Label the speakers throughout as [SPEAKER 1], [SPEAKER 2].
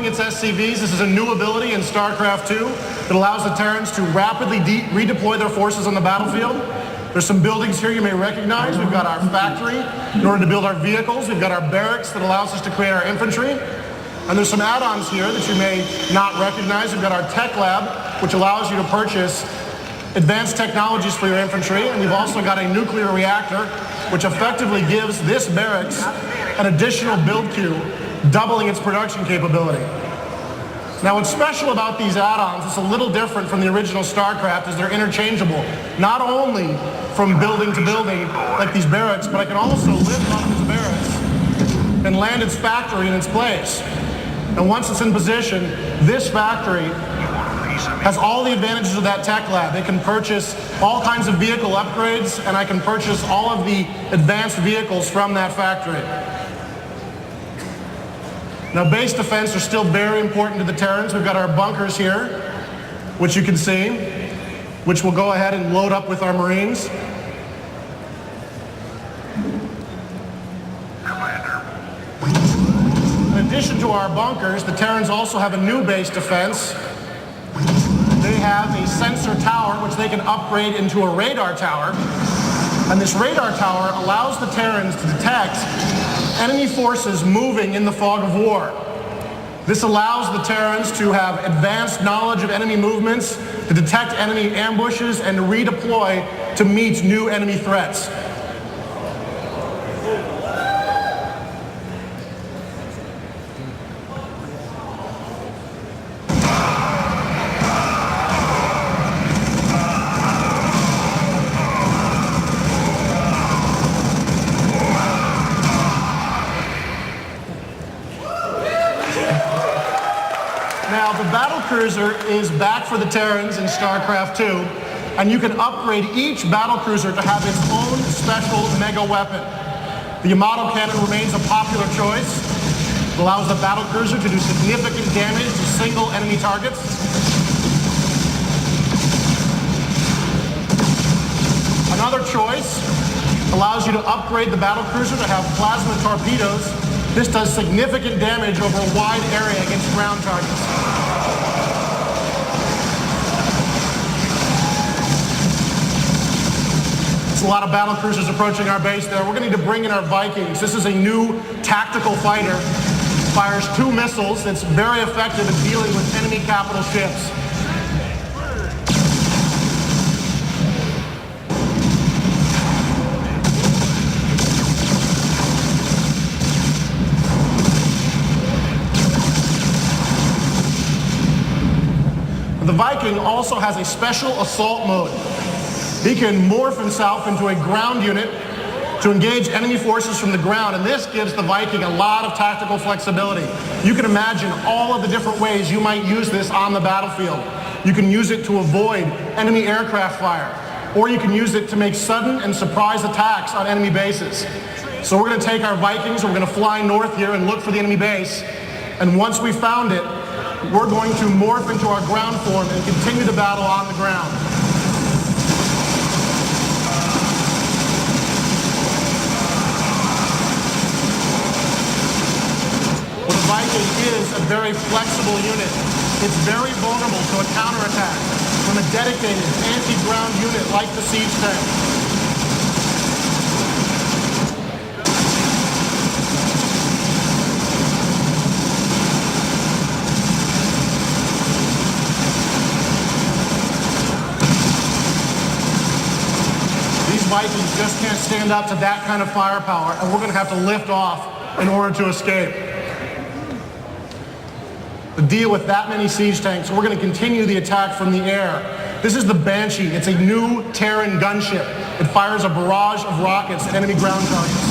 [SPEAKER 1] its SCVs. This is a new ability in StarCraft II that allows the Terrans to rapidly redeploy their forces on the battlefield. There's some buildings here you may recognize. We've got our factory in order to build our vehicles. We've got our barracks that allows us to create our infantry. And there's some add-ons here that you may not recognize. We've got our tech lab, which allows you to purchase advanced technologies for your infantry. And we've also got a nuclear reactor, which effectively gives this barracks an additional build queue, doubling its production capability. Now, what's special about these add-ons, it's a little different from the original StarCraft, is they're interchangeable, not only from building to building, like these barracks, but I can also lift off this barracks and land its factory in its place. And once it's in position, this factory has all the advantages of that tech lab. They can purchase all kinds of vehicle upgrades, and I can purchase all of the advanced vehicles from that factory. Now, base defense are still very important to the Terrans. We've got our bunkers here, which you can see, which we'll go ahead and load up with our Marines. In addition to our bunkers, the Terrans also have a new base defense. They have a sensor tower, which they can upgrade into a radar tower. And this radar tower allows the Terrans to detect enemy forces moving in the fog of war. This allows the Terrans to have advanced knowledge of enemy movements, to detect enemy ambushes, and to redeploy to meet new enemy threats. Now, the battlecruiser is back for the Terrans in StarCraft II, and you can upgrade each battlecruiser to have its own special mega weapon. The Yamato cannon remains a popular choice. It allows the battlecruiser to do significant damage to single enemy targets. Another choice allows you to upgrade the battlecruiser to have plasma torpedoes. This does significant damage over a wide area against ground targets. There's a lot of battlecruisers approaching our base there. We're going to need to bring in our Vikings. This is a new tactical fighter. Fires 2 missiles. It's very effective at dealing with enemy capital ships. The Viking also has a special assault mode. He can morph himself into a ground unit to engage enemy forces from the ground, and this gives the Viking a lot of tactical flexibility. You can imagine all of the different ways you might use this on the battlefield. You can use it to avoid enemy aircraft fire, or you can use it to make sudden and surprise attacks on enemy bases. So we're going to take our Vikings, and we're going to fly north here and look for the enemy base, and once we found it, we're going to morph into our ground form and continue the battle on the ground. Well, the Viking is a very flexible unit. It's very vulnerable to a counterattack from a dedicated anti-ground unit like the siege tank. Vikings just can't stand up to that kind of firepower, and we're going to have to lift off in order to escape. To deal with that many siege tanks, we're going to continue the attack from the air. This is the Banshee. It's a new Terran gunship. It fires a barrage of rockets at enemy ground targets.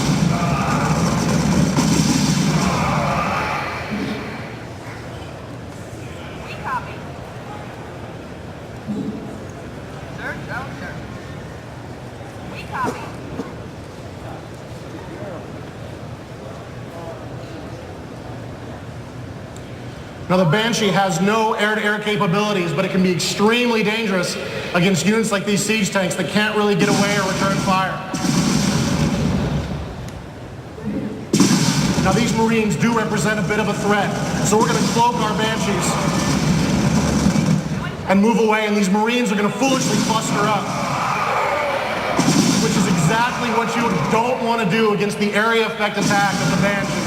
[SPEAKER 1] Now, the Banshee has no air-to-air capabilities, but it can be extremely dangerous against units like these siege tanks that can't really get away or return fire. Now these Marines do represent a bit of a threat, so we're going to cloak our Banshees and move away, and these Marines are going to foolishly cluster up, which is exactly what you don't want to do against the area effect attack of the Banshee.